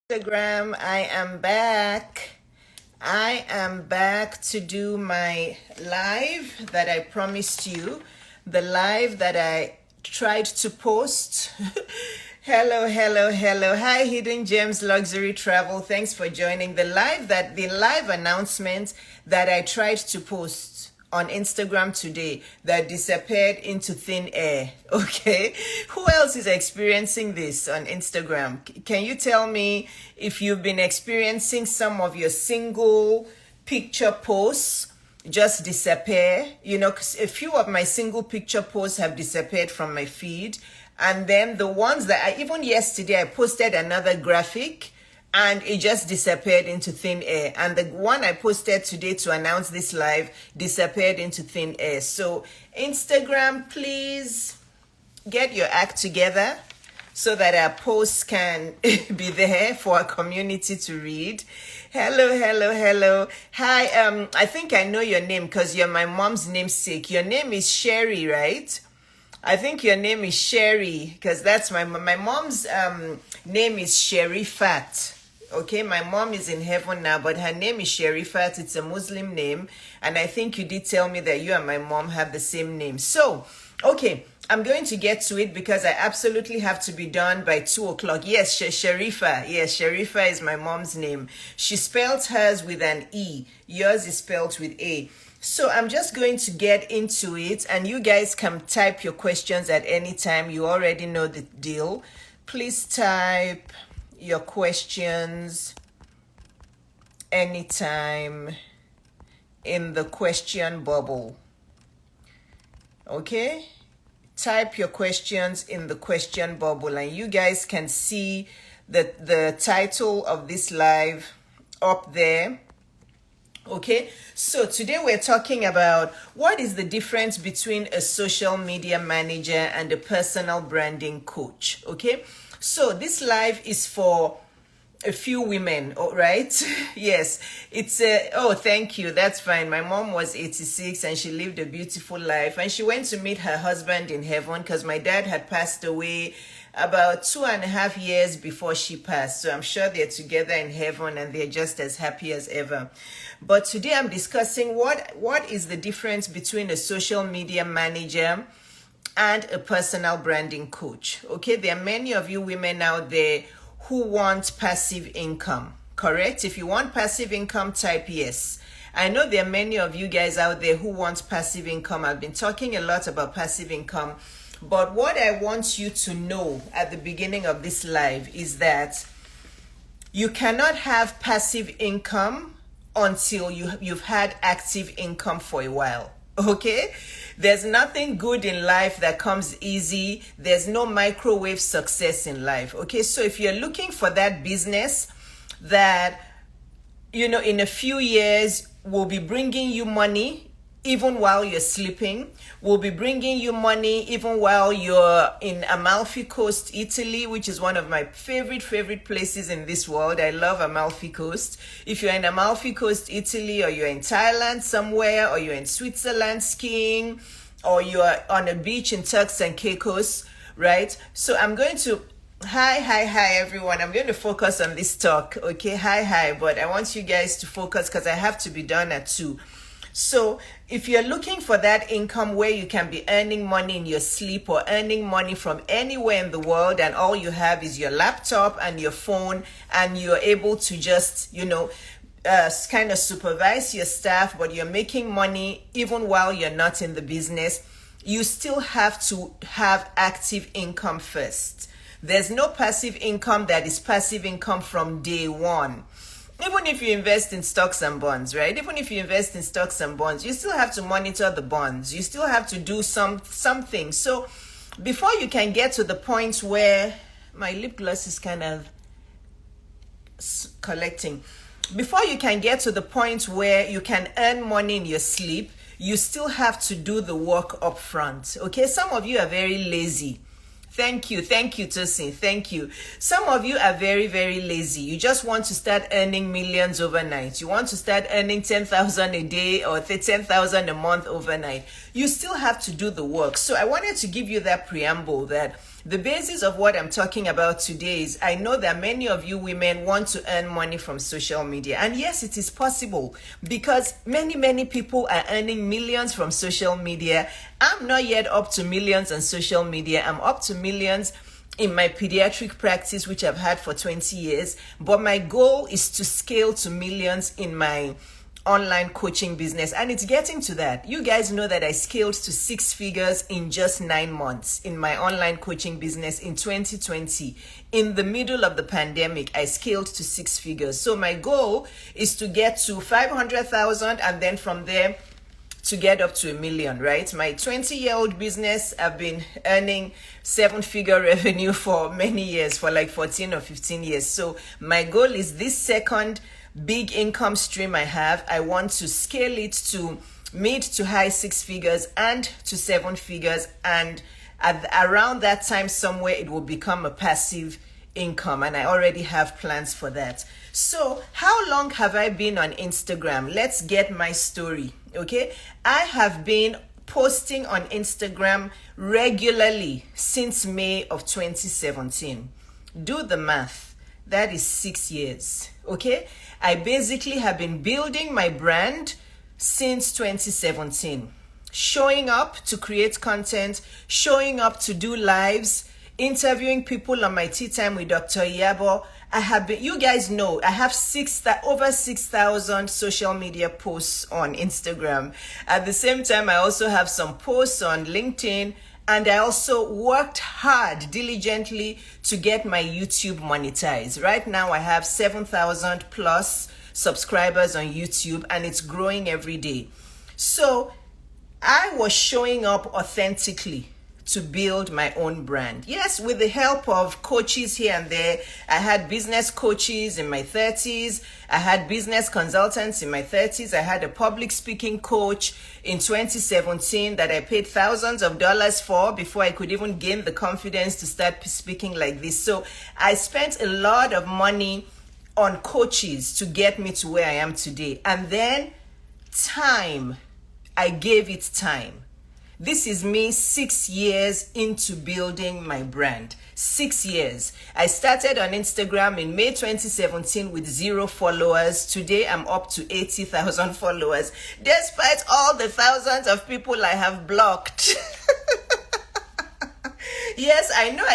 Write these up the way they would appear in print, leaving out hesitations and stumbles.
Instagram. I am back. I am back to do my live that I promised you, the live that I tried to post. Hello, hello, hello. Hi, Hidden Gems Luxury Travel. Thanks for joining the live announcement that I tried to post on Instagram today that disappeared into thin air. Okay, who else is experiencing this on Instagram? Can you tell me if you've been experiencing some of your single picture posts just disappear? You know, 'cause a few of my single picture posts have disappeared from my feed, and then the ones that even yesterday I posted another graphic and it just disappeared into thin air, and the one I posted today to announce this live disappeared into thin air. So Instagram, please get your act together so that our posts can be there for our community to read. Hello, hello, hello. Hi, I think I know your name because you're my mom's namesake. Your name is Sherry, right? I think your name is Sherry because that's my mom's name is Sherifat. Okay, my mom is in heaven now, but her name is Sherifat. It's a Muslim name, and I think you did tell me that you and my mom have the same name. So, okay, I'm going to get to it because I absolutely have to be done by 2 o'clock. Yes, Sharifa. Yes, Sharifa is my mom's name. She spelled hers with an E. Yours is spelled with A. So I'm just going to get into it, and you guys can type your questions at any time. You already know the deal. Please type your questions anytime in the question bubble. Okay? Type your questions in the question bubble, and you guys can see the title of this live up there. Okay, so today we're talking about what is the difference between a social media manager and a personal branding coach. Okay, so this live is for a few women, all right? Yes, it's oh, thank you, that's fine. My mom was 86 and she lived a beautiful life, and she went to meet her husband in heaven because my dad had passed away about 2.5 years before she passed. So I'm sure they're together in heaven and they're just as happy as ever. But today I'm discussing what is the difference between a social media manager and a personal branding coach. Okay, there are many of you women out there who want passive income, correct? If you want passive income, type yes. I know there are many of you guys out there who want passive income. I've been talking a lot about passive income. But what I want you to know at the beginning of this live is that you cannot have passive income until you've had active income for a while. Okay? There's nothing good in life that comes easy. There's no microwave success in life. Okay? So if you're looking for that business that, you know, in a few years will be bringing you money even while you're sleeping, will be bringing you money even while you're in Amalfi Coast, Italy, which is one of my favorite places in this world. I love Amalfi Coast. If you're in Amalfi Coast, Italy, or you're in Thailand somewhere, or you're in Switzerland skiing, or you're on a beach in Turks and Caicos, right? So I'm going to Hi everyone. I'm going to focus on this talk. Okay, hi, but I want you guys to focus because I have to be done at 2. So if you're looking for that income where you can be earning money in your sleep or earning money from anywhere in the world, and all you have is your laptop and your phone, and you're able to just, you know, kind of supervise your staff, but you're making money even while you're not in the business, you still have to have active income first. There's no passive income that is passive income from day one. Even if you invest in stocks and bonds, right? Even if you invest in stocks and bonds, you still have to monitor the bonds. You still have to do something. So before you can get to the point where my lip gloss is kind of collecting, before you can get to the point where you can earn money in your sleep, you still have to do the work up front. Okay, some of you are very lazy. Thank you, Tosin. Thank you. Some of you are very lazy. You just want to start earning millions overnight. You want to start earning 10,000 a day or 10,000 a month overnight. You still have to do the work. So I wanted to give you that preamble that The basis of what I'm talking about today is I know that many of you women want to earn money from social media. And yes, it is possible because many people are earning millions from social media. I'm not yet up to millions on social media. I'm up to millions in my pediatric practice, which I've had for 20 years. But my goal is to scale to millions in my online coaching business, and it's getting to that. You guys know that I scaled to 6 figures in just 9 months in my online coaching business in 2020. In the middle of the pandemic, I scaled to 6 figures. So my goal is to get to 500,000 and then from there to get up to 1 million, right? My 20-year-old business, I've been earning 7-figure revenue for many years, for like 14 or 15 years. So my goal is this second big income stream I have, I want to scale it to mid to high 6 figures and to 7 figures. And around that time somewhere, it will become a passive income. And I already have plans for that. So how long have I been on Instagram? Let's get my story, okay? I have been posting on Instagram regularly since May of 2017. Do the math. That is 6 years, okay? I basically have been building my brand since 2017. Showing up to create content, showing up to do lives, interviewing people on my Tea Time with Dr. Iyabo. I have been, you guys know, I have over 6,000 social media posts on Instagram. At the same time, I also have some posts on LinkedIn, and I also worked hard, diligently to get my YouTube monetized. Right now, I have 7,000 plus subscribers on YouTube, and it's growing every day. So I was showing up authentically to build my own brand. Yes, with the help of coaches here and there. I had business coaches in my 30s. I had business consultants in my 30s. I had a public speaking coach in 2017 that I paid thousands of dollars for before I could even gain the confidence to start speaking like this. So I spent a lot of money on coaches to get me to where I am today. And then time, I gave it time. This is me 6 years into building my brand. 6 years. I started on Instagram in May 2017 with 0 followers. Today I'm up to 80,000 followers, despite all the thousands of people I have blocked. Yes, I know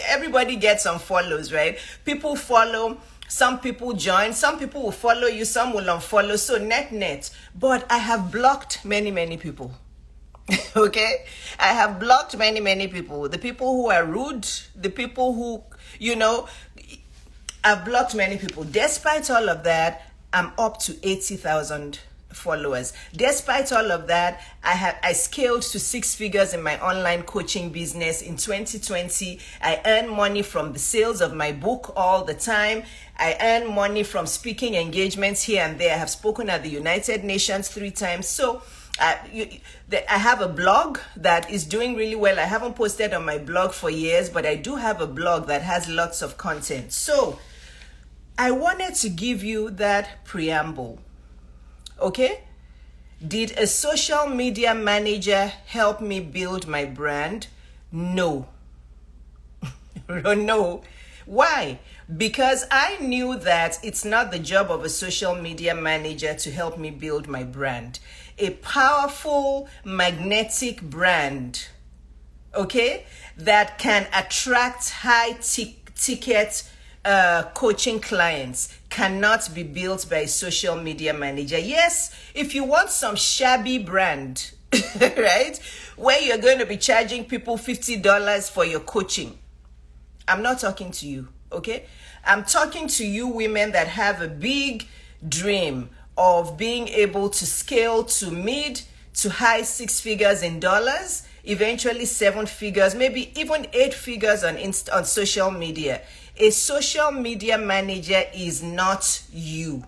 everybody gets some follows, right? People follow. Some people join, some people will follow you, some will unfollow. So net. But I have blocked many people. Okay, I have blocked many people. The people who are rude, the people who, I've blocked many people. Despite all of that, I'm up to 80,000 followers. Despite all of that, I scaled to 6 figures in my online coaching business in 2020. I earn money from the sales of my book all the time. I earn money from speaking engagements here and there. I have spoken at the United Nations 3 times. So I have a blog that is doing really well. I haven't posted on my blog for years, but I do have a blog that has lots of content. So I wanted to give you that preamble. Okay? Did a social media manager help me build my brand? No. No. Why? Because I knew that it's not the job of a social media manager to help me build my brand. A powerful, magnetic brand, okay, that can attract high ticket coaching clients cannot be built by a social media manager. Yes, if you want some shabby brand, right, where you're going to be charging people $50 for your coaching, I'm not talking to you, okay? I'm talking to you women that have a big dream of being able to scale to mid to high 6 figures in dollars, eventually 7 figures, maybe even 8 figures on social media. A social media manager is not you.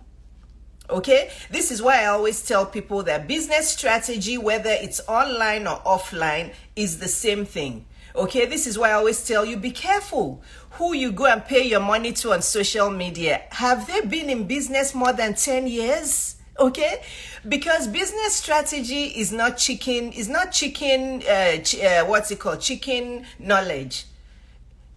Okay? This is why I always tell people that business strategy, whether it's online or offline, is the same thing. Okay, this is why I always tell you, be careful who you go and pay your money to on social media. Have they been in business more than 10 years? Okay, because business strategy is not chicken knowledge.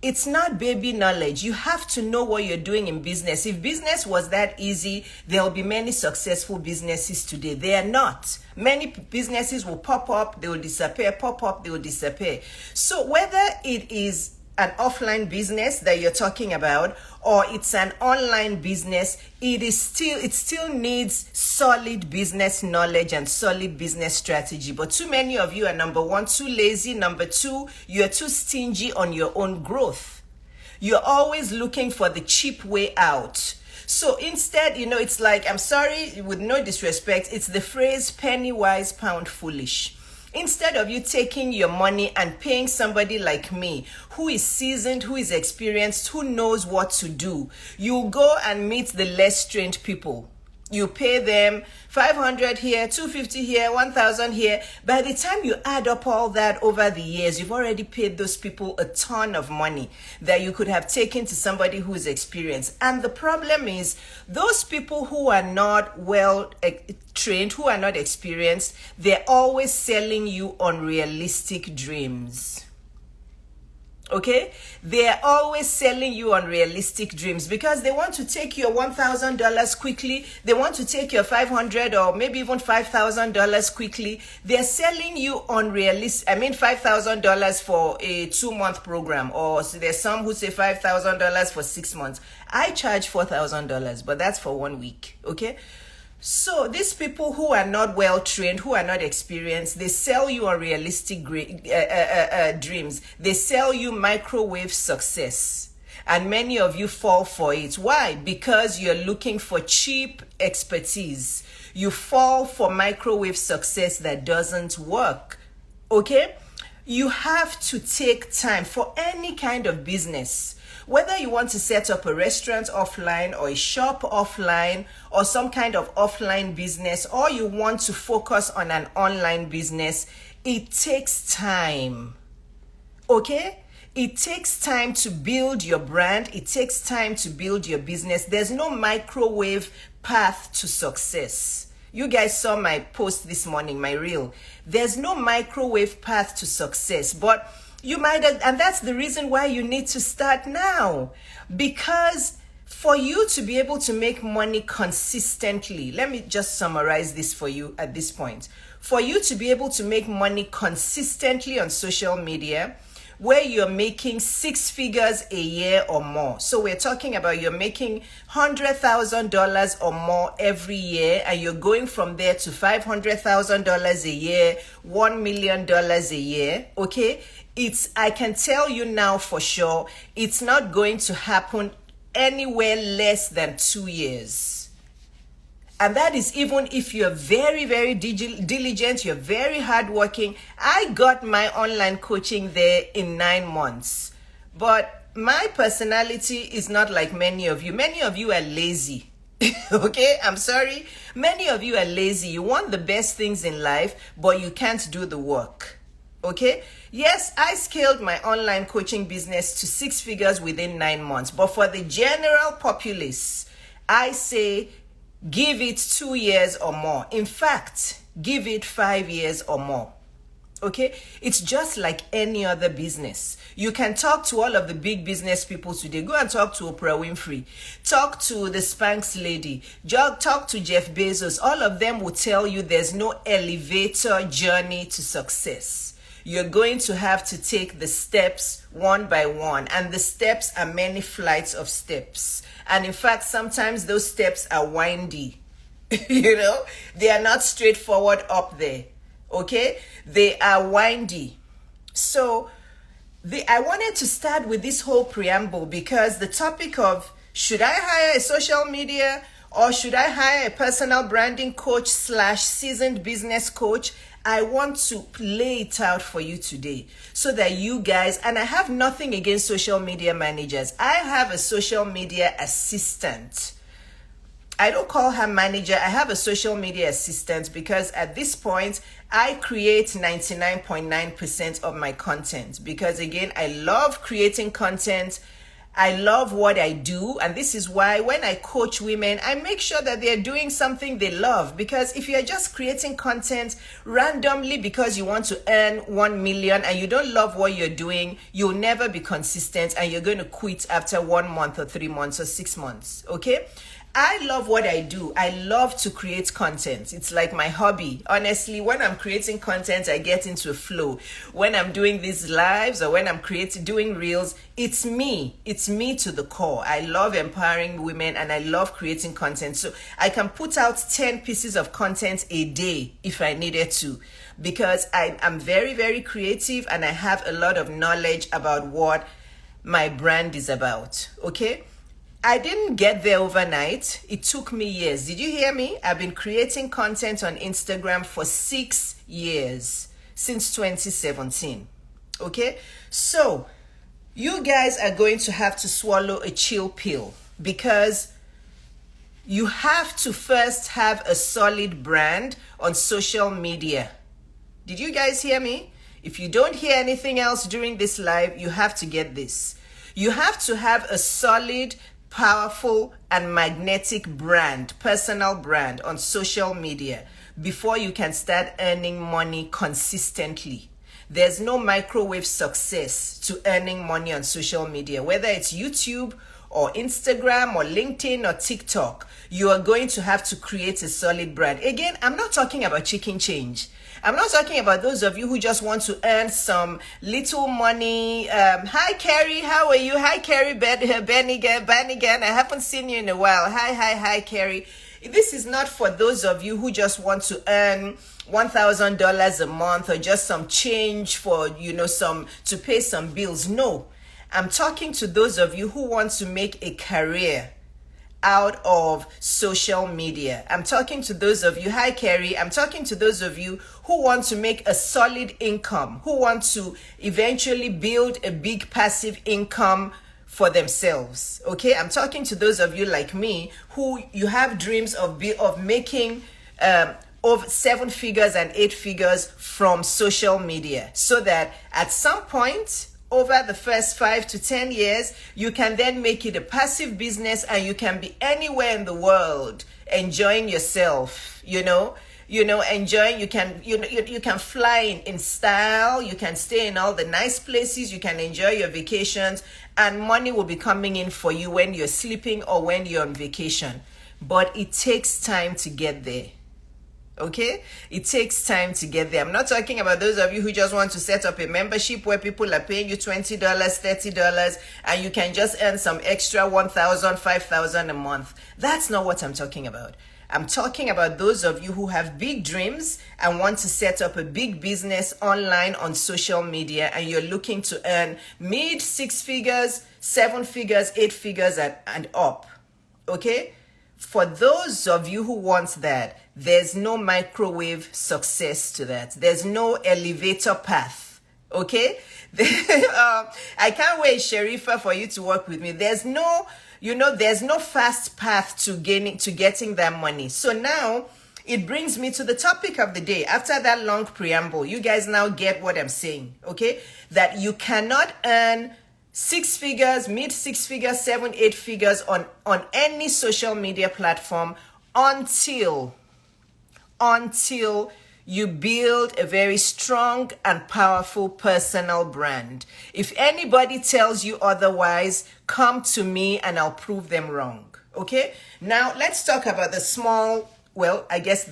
It's not baby knowledge. You have to know what you're doing in business. If business was that easy, there'll be many successful businesses today. They are not. Many businesses will pop up, they will disappear, pop up, they will disappear. So whether it is an offline business that you're talking about or it's an online business, it still needs solid business knowledge and solid business strategy. But too many of you are, number one, too lazy. Number two, you're too stingy on your own growth. You're always looking for the cheap way out. So instead, it's like, I'm sorry, with no disrespect, it's the phrase penny wise, pound foolish. Instead of you taking your money and paying somebody like me, who is seasoned, who is experienced, who knows what to do, you go and meet the less trained people. You pay them 500 here, 250 here, 1,000 here. By the time you add up all that over the years, you've already paid those people a ton of money that you could have taken to somebody who is experienced. And the problem is, those people who are not well trained, who are not experienced, they're always selling you unrealistic dreams. Okay, they're always selling you unrealistic dreams because they want to take your $1,000 quickly. They want to take your $500 or maybe even $5,000 quickly. They're selling you $5,000 for a 2-month program, or so there's some who say $5,000 for 6 months. I charge $4,000, but that's for 1 week. Okay. So these people who are not well trained, who are not experienced, they sell you unrealistic dreams. They sell you microwave success. And many of you fall for it. Why? Because you're looking for cheap expertise. You fall for microwave success that doesn't work. Okay? You have to take time for any kind of business. Whether you want to set up a restaurant offline or a shop offline or some kind of offline business, or you want to focus on an online business, it takes time. Okay? It takes time to build your brand. It takes time to build your business. There's no microwave path to success. You guys saw my post this morning, my reel. There's no microwave path to success, but you might, and that's the reason why you need to start now. Because for you to be able to make money consistently, let me just summarize this for you at this point. For you to be able to make money consistently on social media, where you're making 6 figures a year or more. So we're talking about you're making $100,000 or more every year, and you're going from there to $500,000 a year, $1 million a year. Okay. I can tell you now for sure, it's not going to happen anywhere less than 2 years. And that is even if you're very, very diligent, you're very hardworking. I got my online coaching there in 9 months. But my personality is not like many of you. Many of you are lazy. Okay, I'm sorry. Many of you are lazy. You want the best things in life, but you can't do the work. Okay. Yes, I scaled my online coaching business to 6 figures within 9 months. But for the general populace, I say give it 2 years or more. In fact, give it 5 years or more. Okay? It's just like any other business. You can talk to all of the big business people today. Go and talk to Oprah Winfrey. Talk to the Spanx lady. Talk to Jeff Bezos. All of them will tell you there's no elevator journey to success. You're going to have to take the steps one by one. And the steps are many flights of steps. And in fact, sometimes those steps are windy. They are not straightforward up there. Okay? They are windy. So I wanted to start with this whole preamble because the topic of should I hire a social media or should I hire a personal branding coach / seasoned business coach? I want to lay it out for you today so that you guys, and I have nothing against social media managers. I have a social media assistant. I don't call her manager. I have a social media assistant because at this point, I create 99.9% of my content because again, I love creating content. I love what I do, and this is why when I coach women, I make sure that they're doing something they love. Because if you're just creating content randomly because you want to earn 1 million and you don't love what you're doing, you'll never be consistent and you're going to quit after 1 month or 3 months or 6 months. Okay? I love what I do. I love to create content. It's like my hobby. Honestly, when I'm creating content, I get into a flow. When I'm doing these lives or when I'm doing reels, it's me. It's me to the core. I love empowering women and I love creating content. So I can put out 10 pieces of content a day if I needed to, because I'm very, very creative and I have a lot of knowledge about what my brand is about. Okay? I didn't get there overnight. It took me years. Did you hear me? I've been creating content on Instagram for 6 years, since 2017. Okay? So, you guys are going to have to swallow a chill pill, because you have to first have a solid brand on social media. Did you guys hear me? If you don't hear anything else during this live, you have to get this. You have to have a solid, powerful and magnetic brand, personal brand on social media before you can start earning money consistently. There's no microwave success to earning money on social media, whether it's YouTube or Instagram or LinkedIn or TikTok. You are going to have to create a solid brand. Again, I'm not talking about chicken change. I'm not talking about those of you who just want to earn some little money. Hi, Carrie. How are you? Hi, Carrie Bannigan. I haven't seen you in a while. Hi, Carrie. This is not for those of you who just want to earn $1,000 a month or just some change for, to pay some bills. No, I'm talking to those of you who want to make a career out of social media. I'm talking to those of you, hi Carrie, I'm talking to those of you who want to make a solid income, who want to eventually build a big passive income for themselves. Okay, I'm talking to those of you like me who you have dreams of making of 7 figures and 8 figures from social media, so that at some point over the first 5 to 10 years, you can then make it a passive business and you can be anywhere in the world enjoying yourself, enjoying, you can fly in style, you can stay in all the nice places, you can enjoy your vacations, and money will be coming in for you when you're sleeping or when you're on vacation. But it takes time to get there. Okay, it takes time to get there. I'm not talking about those of you who just want to set up a membership where people are paying you $20, $30, and you can just earn some extra $1,000, $5,000 a month. That's not what I'm talking about. I'm talking about those of you who have big dreams and want to set up a big business online on social media, and you're looking to earn mid 6 figures, 7 figures, 8 figures and up. Okay? For those of you who want that, there's no microwave success to that. There's no elevator path. Okay? I can't wait, Sharifa, for you to work with me. There's no fast path to getting that money. So now it brings me to the topic of the day. After that long preamble, you guys now get what I'm saying. Okay? That you cannot earn 6 figures, mid 6 figures, 7, 8 figures on any social media platform until you build a very strong and powerful personal brand. If anybody tells you otherwise, come to me and I'll prove them wrong. Okay? Now let's talk about the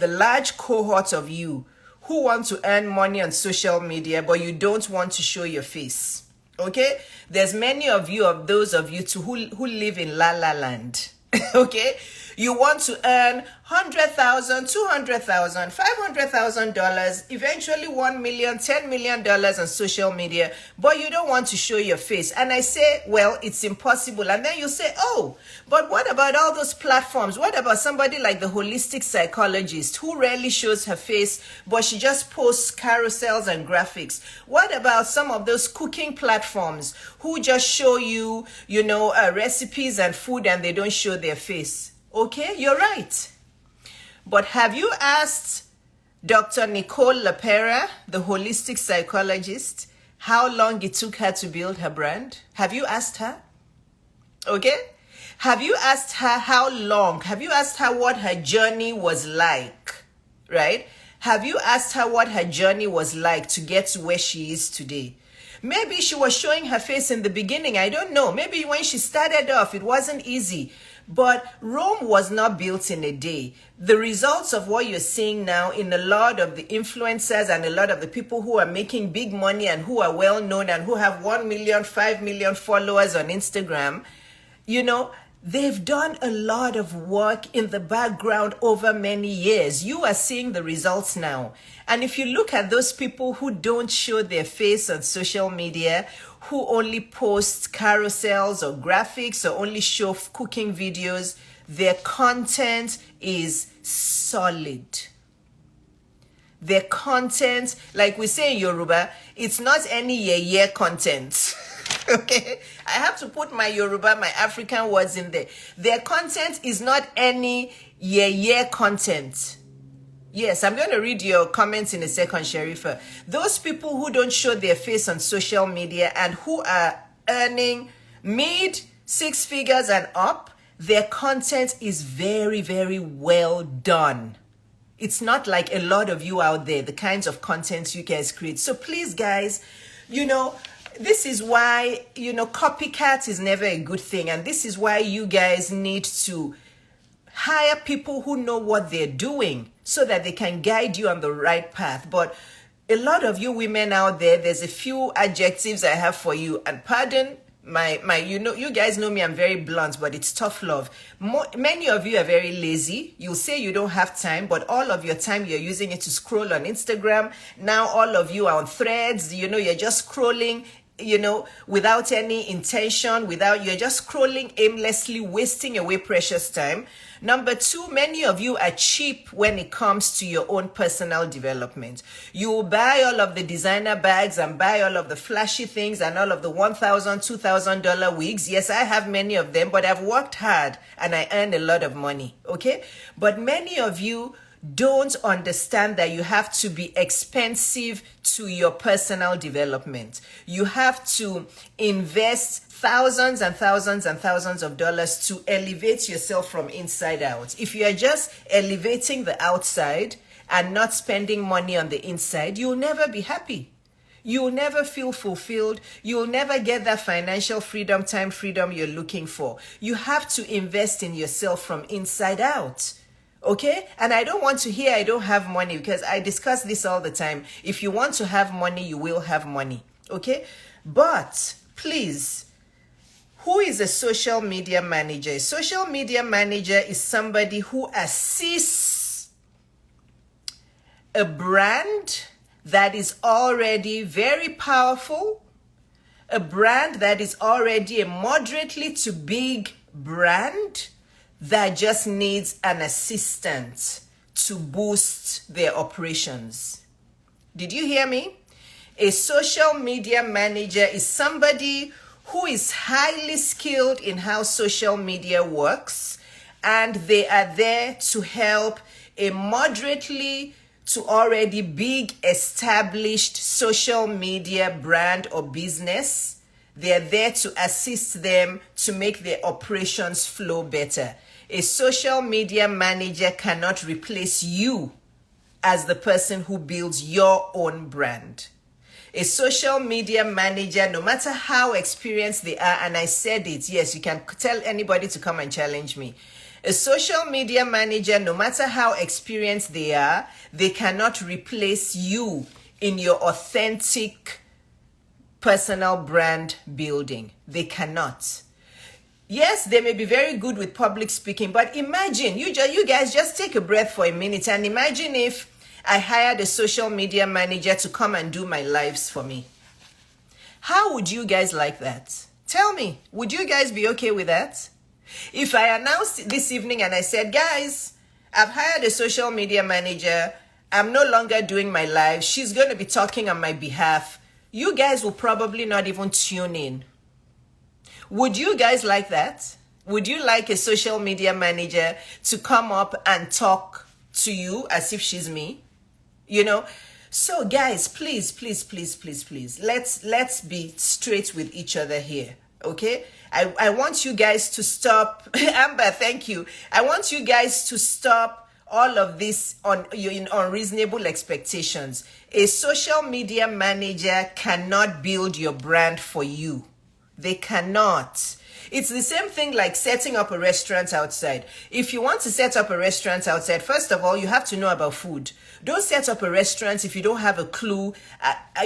large cohort of you who want to earn money on social media, but you don't want to show your face. Okay, there's many of those of you too who live in La La Land. Okay, you want to earn $100,000, $200,000, $500,000, eventually $1 million, $10 million on social media, but you don't want to show your face. And I say, well, it's impossible. And then you say, oh, but what about all those platforms? What about somebody like the holistic psychologist who rarely shows her face, but she just posts carousels and graphics? What about some of those cooking platforms who just show you, recipes and food and they don't show their face? Okay, you're right. But have you asked Dr. Nicole LaPera, the holistic psychologist, how long it took her to build her brand? Have you asked her? Okay? Have you asked her how long? Have you asked her what her journey was like? Right? Have you asked her what her journey was like to get to where she is today? Maybe she was showing her face in the beginning. I don't know. Maybe when she started off, it wasn't easy. But Rome was not built in a day. The results of what you're seeing now in a lot of the influencers and a lot of the people who are making big money and who are well known and who have 1 million, 5 million followers on Instagram, you know, they've done a lot of work in the background over many years. You are seeing the results now. And if you look at those people who don't show their face on social media, who only post carousels or graphics or only show cooking videos, their content is solid. Their content, like we say in Yoruba, it's not any yeah content. Okay, I have to put my Yoruba, my African words in there. Their content is not any yeah content. Yes, I'm going to read your comments in a second, Sharifa. Those people who don't show their face on social media and who are earning mid 6 figures and up, their content is very, very well done. It's not like a lot of you out there, the kinds of content you guys create. So please, guys, you know, this is why, you know, copycat is never a good thing. And this is why you guys need to hire people who know what they're doing so that they can guide you on the right path. But a lot of you women out there, there's a few adjectives I have for you. And pardon my you know, you guys know me, I'm very blunt, but it's tough love. Many of you are very lazy. You'll say you don't have time, but all of your time you're using it to scroll on Instagram. Now all of you are on Threads, you know, you're just scrolling, you know, without any intention, you're just scrolling aimlessly, wasting away precious time. Number 2, many of you are cheap when it comes to your own personal development. You will buy all of the designer bags and buy all of the flashy things and all of the $1,000, $2,000 wigs. Yes, I have many of them, but I've worked hard and I earn a lot of money. Okay. But many of you don't understand that you have to be expensive to your personal development. You have to invest thousands and thousands and thousands of dollars to elevate yourself from inside out. If you are just elevating the outside and not spending money on the inside, you'll never be happy. You'll never feel fulfilled. You'll never get that financial freedom, time freedom you're looking for. You have to invest in yourself from inside out. Okay? And I don't want to hear I don't have money, because I discuss this all the time. If you want to have money, you will have money. Okay? But please, who is a social media manager? A social media manager is somebody who assists a brand that is already very powerful, a brand that is already a moderately to big brand that just needs an assistant to boost their operations. Did you hear me? A social media manager is somebody who is highly skilled in how social media works, and they are there to help a moderately to already big established social media brand or business. They're there to assist them to make their operations flow better. A social media manager cannot replace you as the person who builds your own brand. A social media manager, no matter how experienced they are, and I said it, yes, you can tell anybody to come and challenge me. A social media manager, no matter how experienced they are, they cannot replace you in your authentic personal brand building. They cannot. Yes, they may be very good with public speaking, but imagine, you guys just take a breath for a minute and imagine if I hired a social media manager to come and do my lives for me. How would you guys like that? Tell me, would you guys be okay with that? If I announced this evening and I said, guys, I've hired a social media manager, I'm no longer doing my live, she's going to be talking on my behalf, you guys will probably not even tune in. Would you guys like that? Would you like a social media manager to come up and talk to you as if she's me? You know, so guys, please, let's be straight with each other here. Okay, I want you guys to stop. Amber, thank you. I want you guys to stop all of this on in unreasonable expectations. A social media manager cannot build your brand for you. They cannot. It's the same thing like setting up a restaurant outside. If you want to set up a restaurant outside, first of all, you have to know about food. Don't set up a restaurant if you don't have a clue.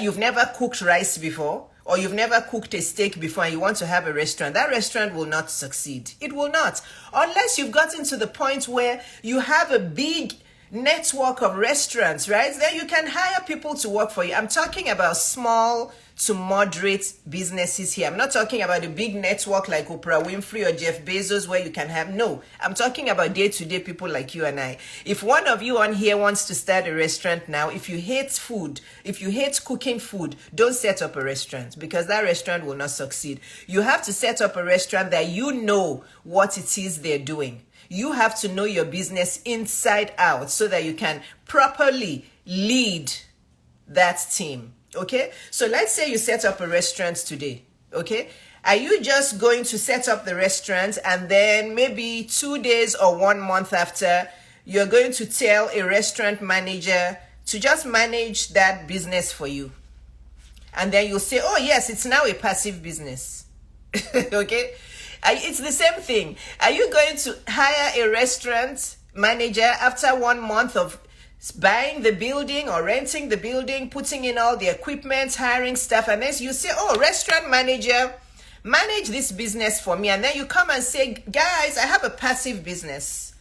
You've never cooked rice before, or you've never cooked a steak before and you want to have a restaurant. That restaurant will not succeed. It will not. Unless you've gotten to the point where you have a big network of restaurants, right? Then you can hire people to work for you. I'm talking about small to moderate businesses here. I'm not talking about a big network like Oprah Winfrey or Jeff Bezos where you can have, no. I'm talking about day-to-day people like you and I. If one of you on here wants to start a restaurant now, if you hate food, if you hate cooking food, don't set up a restaurant because that restaurant will not succeed. You have to set up a restaurant that you know what it is they're doing. You have to know your business inside out so that you can properly lead that team. Okay, so let's say you set up a restaurant today. Okay, are you just going to set up the restaurant and then maybe 2 days or 1 month after you're going to tell a restaurant manager to just manage that business for you? And then you'll say, oh yes, it's now a passive business. Okay, it's the same thing. Are you going to hire a restaurant manager after 1 month of buying the building or renting the building, putting in all the equipment, hiring staff, and then you say, oh, restaurant manager, manage this business for me. And then you come and say, guys, I have a passive business.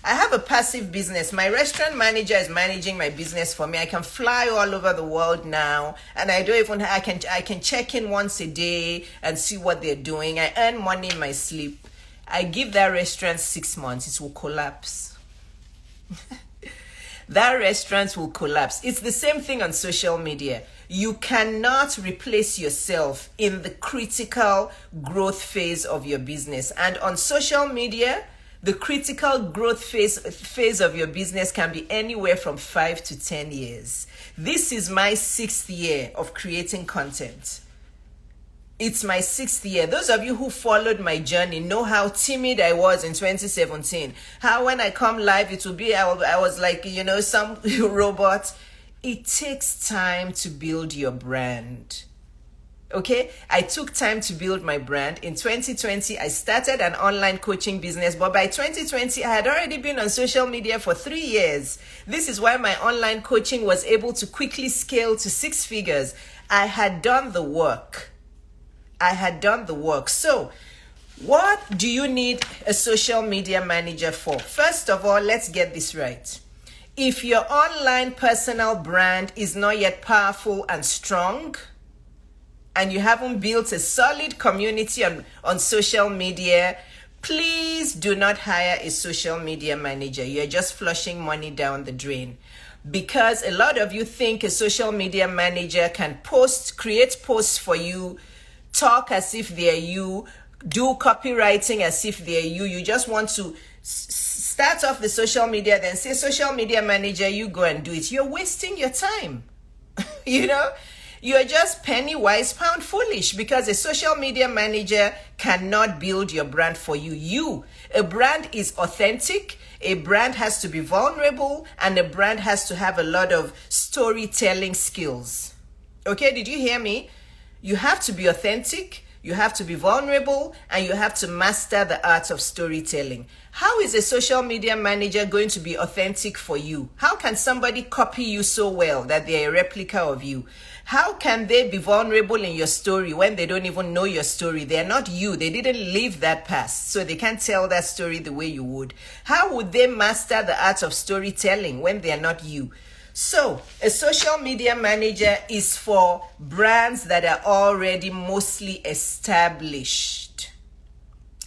I have a passive business. My restaurant manager is managing my business for me. I can fly all over the world now, and I can check in once a day and see what they're doing. I earn money in my sleep. I give that restaurant 6 months, it will collapse. That restaurant will collapse. It's the same thing on social media. You cannot replace yourself in the critical growth phase of your business. And on social media, the critical growth phase of your business can be anywhere from 5 to 10 years. This is my 6th year of creating content. It's my 6th year. Those of you who followed my journey know how timid I was in 2017. How when I come live, it will be, I was like, some robot. It takes time to build your brand. Okay, I took time to build my brand. In 2020, I started an online coaching business, but by 2020, I had already been on social media for 3 years. This is why my online coaching was able to quickly scale to 6 figures. I had done the work. So, what do you need a social media manager for? First of all, let's get this right. If your online personal brand is not yet powerful and strong, and you haven't built a solid community on social media, please do not hire a social media manager. You're just flushing money down the drain. Because a lot of you think a social media manager can create posts for you, talk as if they're you, do copywriting as if they're you. You just want to start off the social media, then say, social media manager, you go and do it. You're wasting your time. You're just penny wise, pound foolish, because a social media manager cannot build your brand for you. A brand is authentic, a brand has to be vulnerable, and a brand has to have a lot of storytelling skills. Okay, did you hear me? You have to be authentic, you have to be vulnerable, and you have to master the art of storytelling. How is a social media manager going to be authentic for you? How can somebody copy you so well that they're a replica of you? How can they be vulnerable in your story when they don't even know your story? They're not you. They didn't live that past, so they can't tell that story the way you would. How would they master the art of storytelling when they're not you? So, a social media manager is for brands that are already mostly established.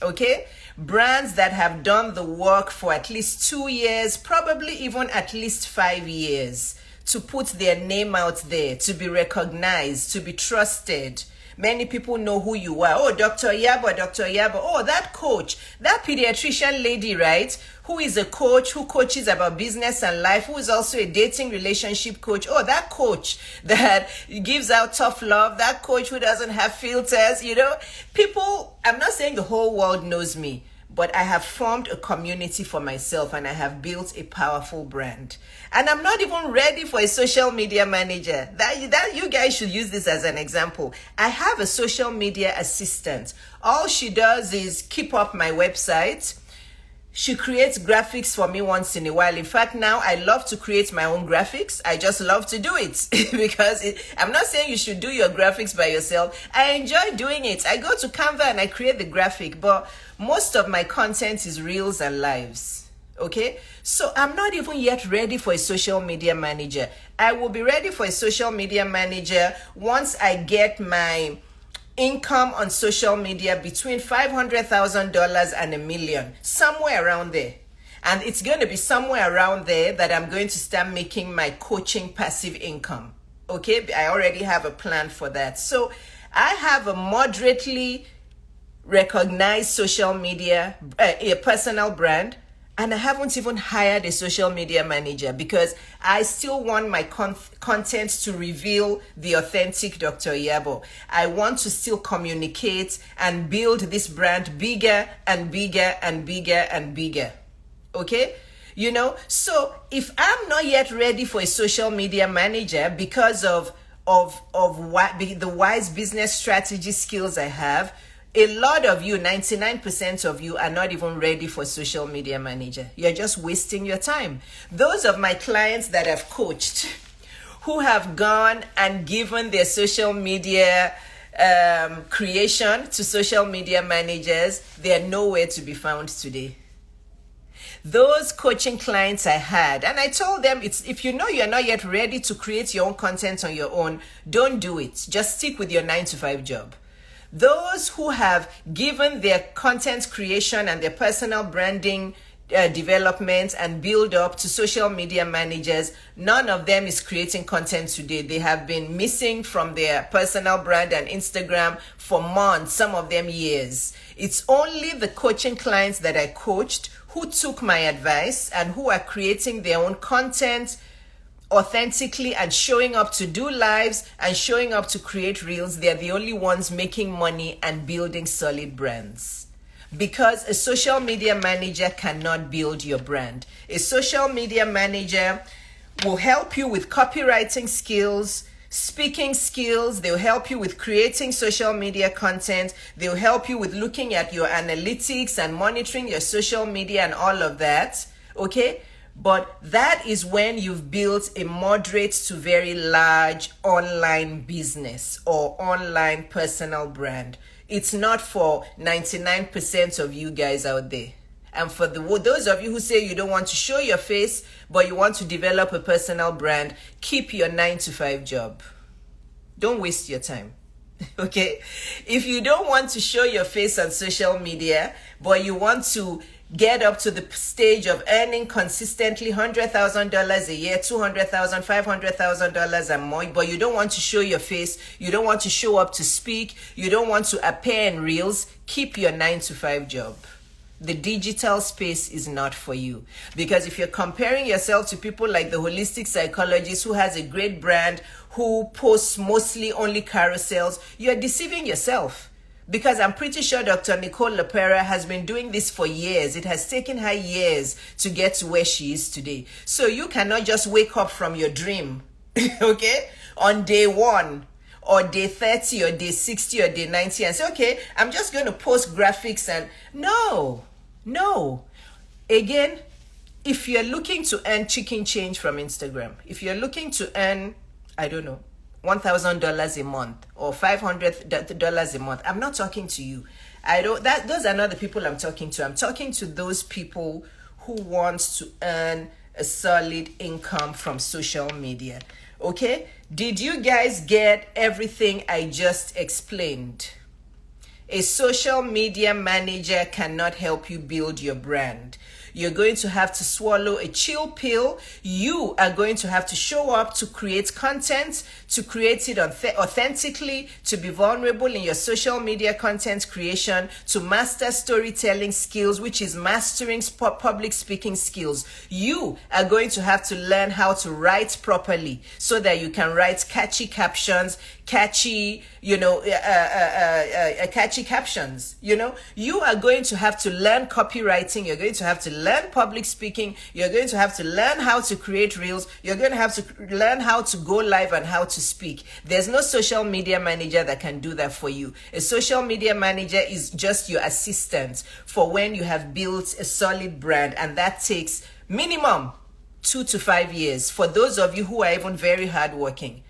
Okay? Brands that have done the work for at least 2 years, probably even at least 5 years, to put their name out there, to be recognized, to be trusted. Many people know who you are. Oh, Dr. Iyabo, Dr. Iyabo. Oh, that coach, that pediatrician lady, right? Who is a coach, who coaches about business and life, who is also a dating relationship coach. Oh, that coach that gives out tough love, that coach who doesn't have filters, you know. People, I'm not saying the whole world knows me, but I have formed a community for myself and I have built a powerful brand. And I'm not even ready for a social media manager. That you guys should use this as an example. I have a social media assistant. All she does is keep up my website. She creates graphics for me once in a while. In fact, now I love to create my own graphics. I just love to do it because I'm not saying you should do your graphics by yourself. I enjoy doing it. I go to Canva and I create the graphic, but most of my content is reels and lives. Okay, so I'm not even yet ready for a social media manager. I will be ready for a social media manager once I get my income on social media between $500,000 and $1 million, somewhere around there. And it's going to be somewhere around there that I'm going to start making my coaching passive income. Okay, I already have a plan for that. So I have a moderately recognized social media, a personal brand. And I haven't even hired a social media manager because I still want my content to reveal the authentic Dr. Iyabo. I want to still communicate and build this brand bigger and bigger and bigger and bigger. Okay? You know, so if I'm not yet ready for a social media manager because of what the wise business strategy skills I have, a lot of you, 99% of you, are not even ready for social media manager. You're just wasting your time. Those of my clients that I've coached who have gone and given their social media creation to social media managers, they're nowhere to be found today. Those coaching clients I had, and I told them, if you know you're not yet ready to create your own content on your own, don't do it. Just stick with your 9-to-5 job. Those who have given their content creation and their personal branding development and build up to social media managers, none of them is creating content today. They have been missing from their personal brand and Instagram for months, some of them years. It's only the coaching clients that I coached who took my advice and who are creating their own content authentically and showing up to do lives and showing up to create reels. They're the only ones making money and building solid brands. Because a social media manager cannot build your brand. A social media manager will help you with copywriting skills, speaking skills. They'll help you with creating social media content. They'll help you with looking at your analytics and monitoring your social media and all of that. Okay? But that is when you've built a moderate to very large online business or online personal brand. It's not for 99% of you guys out there. And for those of you who say you don't want to show your face, but you want to develop a personal brand, keep your 9-to-5 job. Don't waste your time. Okay? If you don't want to show your face on social media, but you want to get up to the stage of earning consistently $100,000 a year, $200,000, $500,000 and more, but you don't want to show your face, you don't want to show up to speak, you don't want to appear in reels, keep your 9-to-5 job. The digital space is not for you. Because if you're comparing yourself to people like the holistic psychologist who has a great brand, who posts mostly only carousels, you're deceiving yourself. Because I'm pretty sure Dr. Nicole LePera has been doing this for years. It has taken her years to get to where she is today. So you cannot just wake up from your dream, okay, on day 1 or day 30 or day 60 or day 90 and say, okay, I'm just going to post graphics and no. Again, if you're looking to earn chicken change from Instagram, if you're looking to earn, I don't know, $1,000 a month or $500 a month, I'm not talking to you. Those are not the people I'm talking to. I'm talking to those people who want to earn a solid income from social media. Okay? Did you guys get everything I just explained? A social media manager cannot help you build your brand. You're going to have to swallow a chill pill. You are going to have to show up to create content, to create it authentically, to be vulnerable in your social media content creation, to master storytelling skills, which is mastering public speaking skills. You are going to have to learn how to write properly so that you can write catchy captions, catchy captions. You are going to have to learn copywriting. You're going to have to learn public speaking. You're going to have to learn how to create reels. You're going to have to learn how to go live and how to speak. There's no social media manager that can do that for you. A social media manager is just your assistant for when you have built a solid brand, and that takes minimum 2 to 5 years. For those of you who are even very hardworking,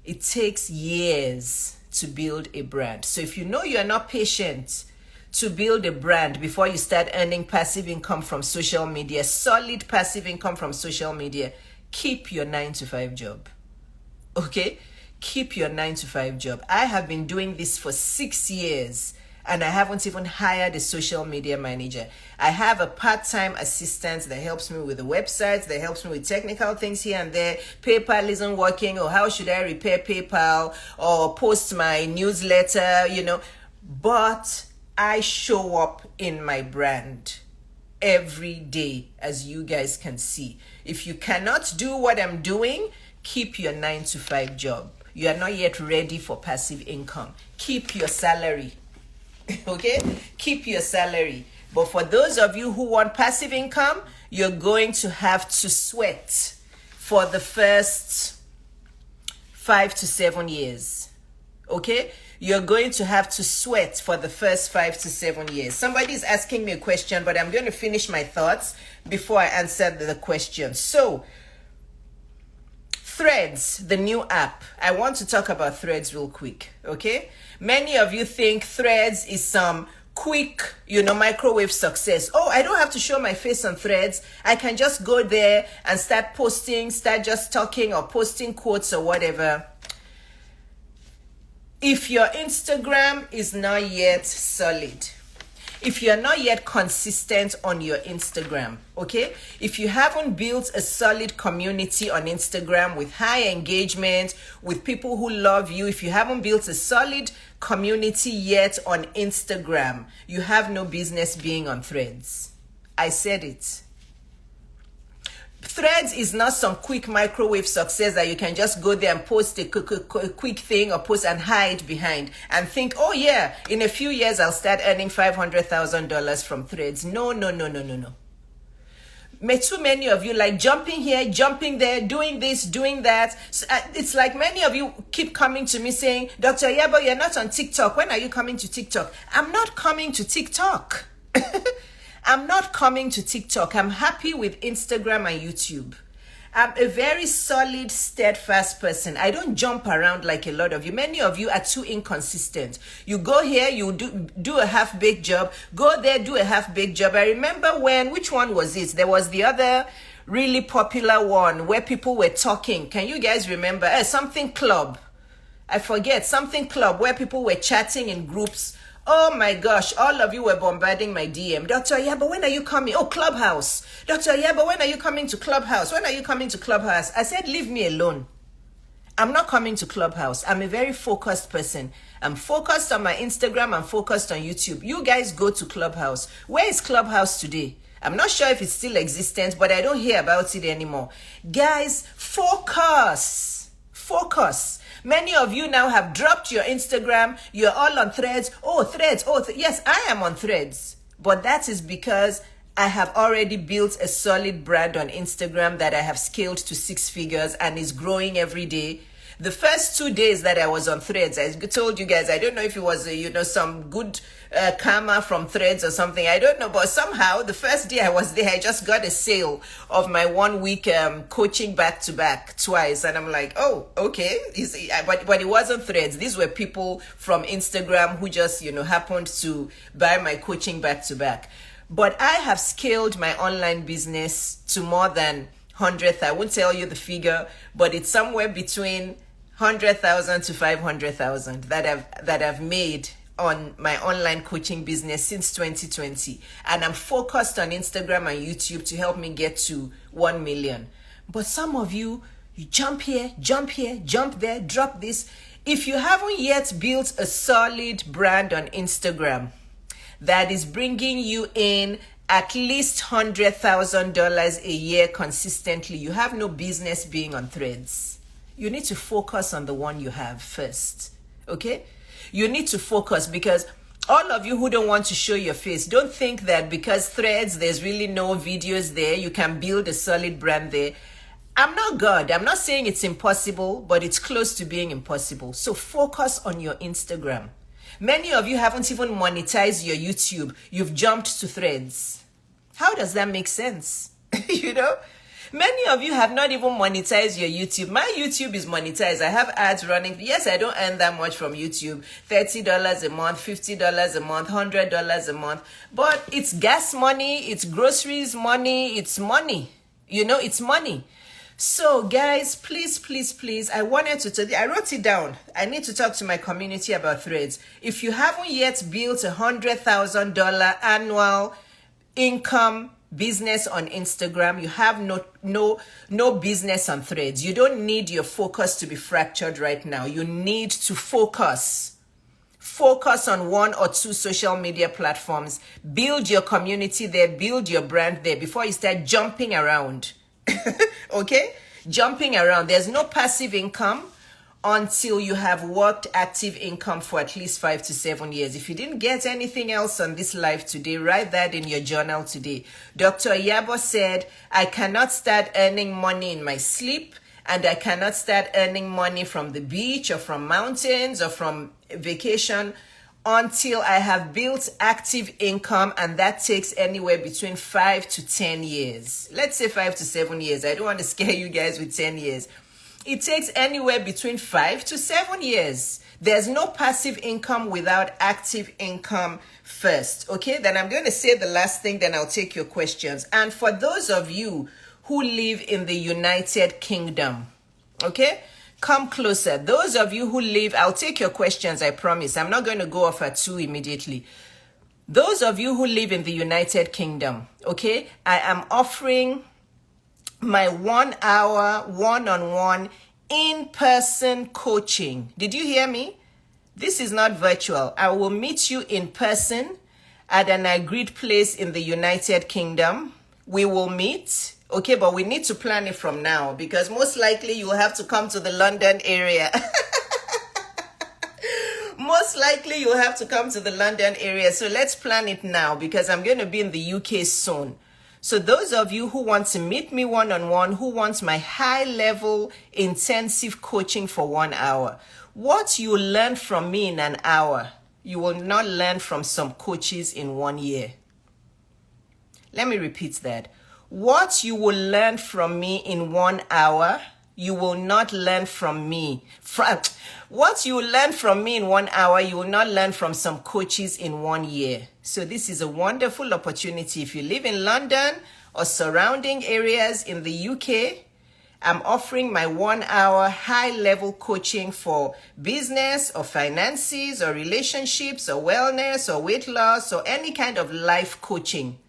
it takes years to build a brand. So if you know you're not patient to build a brand before you start earning passive income from social media, solid passive income from social media, keep your 9-to-5 job. Okay? Keep your 9-to-5 job. I have been doing this for 6 years and I haven't even hired a social media manager. I have a part-time assistant that helps me with the websites, that helps me with technical things here and there. PayPal isn't working, or how should I repair PayPal, or post my newsletter, But I show up in my brand every day, as you guys can see. If you cannot do what I'm doing, keep your 9-to-5 job. You are not yet ready for passive income. Keep your salary. Okay? Keep your salary. But for those of you who want passive income, you're going to have to sweat for the first 5 to 7 years. Okay? You're going to have to sweat for the first 5 to 7 years. Somebody is asking me a question, but I'm going to finish my thoughts before I answer the question. So, Threads, the new app. I want to talk about Threads real quick, okay? Many of you think Threads is some quick, microwave success. Oh, I don't have to show my face on Threads. I can just go there and start just talking or posting quotes or whatever. If your Instagram is not yet solid, if you're not yet consistent on your Instagram, okay? If you haven't built a solid community on Instagram with high engagement, with people who love you, if you haven't built a solid community yet on Instagram, you have no business being on Threads. I said it. Threads is not some quick microwave success that you can just go there and post a quick thing or post and hide behind and think, oh yeah, in a few years I'll start earning $500,000 from Threads. No. Too many of you like jumping here, jumping there, doing this, doing that. So, it's like many of you keep coming to me saying, Dr. Iyabo, you're not on TikTok. When are you coming to TikTok? I'm not coming to TikTok. I'm not coming to TikTok. I'm happy with Instagram and YouTube. I'm a very solid, steadfast person. I don't jump around like a lot of you. Many of you are too inconsistent. You go here, you do a half-baked job. Go there, do a half-baked job. I remember which one was it? There was the other really popular one where people were talking. Can you guys remember? Something club. I forget. Something club where people were chatting in groups. Oh my gosh, all of you were bombarding my DM. Dr. Iyabo, when are you coming? Oh, Clubhouse. Dr. Iyabo, when are you coming to Clubhouse? When are you coming to Clubhouse? I said, leave me alone. I'm not coming to Clubhouse. I'm a very focused person. I'm focused on my Instagram. I'm focused on YouTube. You guys go to Clubhouse. Where is Clubhouse today? I'm not sure if it's still existent, but I don't hear about it anymore. Guys, focus. Focus. Many of you now have dropped your Instagram. You're all on Threads. Oh, Threads. Yes, I am on Threads. But that is because I have already built a solid brand on Instagram that I have scaled to 6 figures and is growing every day. The first 2 days that I was on Threads, I told you guys, I don't know if it was, some good karma from Threads or something. I don't know. But somehow, the first day I was there, I just got a sale of my 1 week coaching back-to-back twice. And I'm like, oh, okay. But it wasn't Threads. These were people from Instagram who just, happened to buy my coaching back-to-back. But I have scaled my online business to more than 100,000. I won't tell you the figure, but it's somewhere between 100,000 to 500,000 that I've made on my online coaching business since 2020, and I'm focused on Instagram and YouTube to help me get to 1 million. But some of you jump here, jump there, drop this. If you haven't yet built a solid brand on Instagram that is bringing you in at least $100,000 a year consistently, you have no business being on Threads. You need to focus on the one you have first, okay? You need to focus, because all of you who don't want to show your face, don't think that because Threads, there's really no videos there, you can build a solid brand there. I'm not God. I'm not saying it's impossible, but it's close to being impossible. So focus on your Instagram. Many of you haven't even monetized your YouTube. You've jumped to Threads. How does that make sense? You know? Many of you have not even monetized your YouTube. My YouTube is monetized. I have ads running. Yes, I don't earn that much from YouTube. $30 a month, $50 a month, $100 a month. But it's gas money, it's groceries money, it's money. You know, it's money. So guys, please, I wanted to tell you, I wrote it down. I need to talk to my community about Threads. If you haven't yet built $100,000 annual income business on Instagram, you have no business on Threads. You don't need your focus to be fractured right now. You need to focus on 1 or 2 social media platforms. Build your community there, build your brand there before you start jumping around. Okay? Jumping around. There's no passive income until you have worked active income for at least 5 to 7 years. If you didn't get anything else on this live today, write that in your journal today. Dr. Iyabo said, I cannot start earning money in my sleep, and I cannot start earning money from the beach or from mountains or from vacation until I have built active income, and that takes anywhere between 5 to 10 years. Let's say 5 to 7 years. I don't want to scare you guys with 10 years. It takes anywhere between 5 to 7 years. There's no passive income without active income first. Okay, then I'm going to say the last thing, then I'll take your questions. And for those of you who live in the United Kingdom, okay, come closer. Those of you who live, I'll take your questions, I promise. I'm not going to go off at 2 immediately. Those of you who live in the United Kingdom, okay, I am offering my 1 hour, one-on-one, in-person coaching. Did you hear me? This is not virtual. I will meet you in person at an agreed place in the United Kingdom. We will meet. Okay, but we need to plan it from now, because most likely you will have to come to the London area. Most likely you'll have to come to the London area. So let's plan it now, because I'm going to be in the UK soon. So those of you who want to meet me one-on-one, who want my high-level intensive coaching for 1 hour, what you learn from me in an hour, you will not learn from some coaches in 1 year. Let me repeat that. What you will learn from me in 1 hour, you will not learn from me. What you will learn from me in 1 hour, you will not learn from some coaches in 1 year. So this is a wonderful opportunity. If you live in London or surrounding areas in the UK, I'm offering my 1 hour high-level coaching for business or finances or relationships or wellness or weight loss or any kind of life coaching.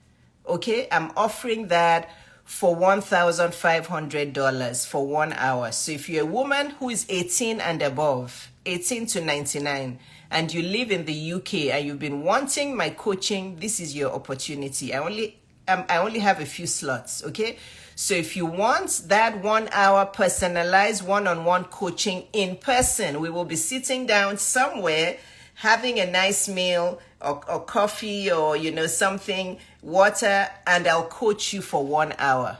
Okay, I'm offering that for $1,500 for 1 hour. So if you're a woman who is 18 and above, 18 to 99, and you live in the UK and you've been wanting my coaching, this is your opportunity. I only have a few slots, okay? So if you want that 1 hour personalized one-on-one coaching in person, we will be sitting down somewhere, having a nice meal or coffee or, you know, something, water, and I'll coach you for 1 hour.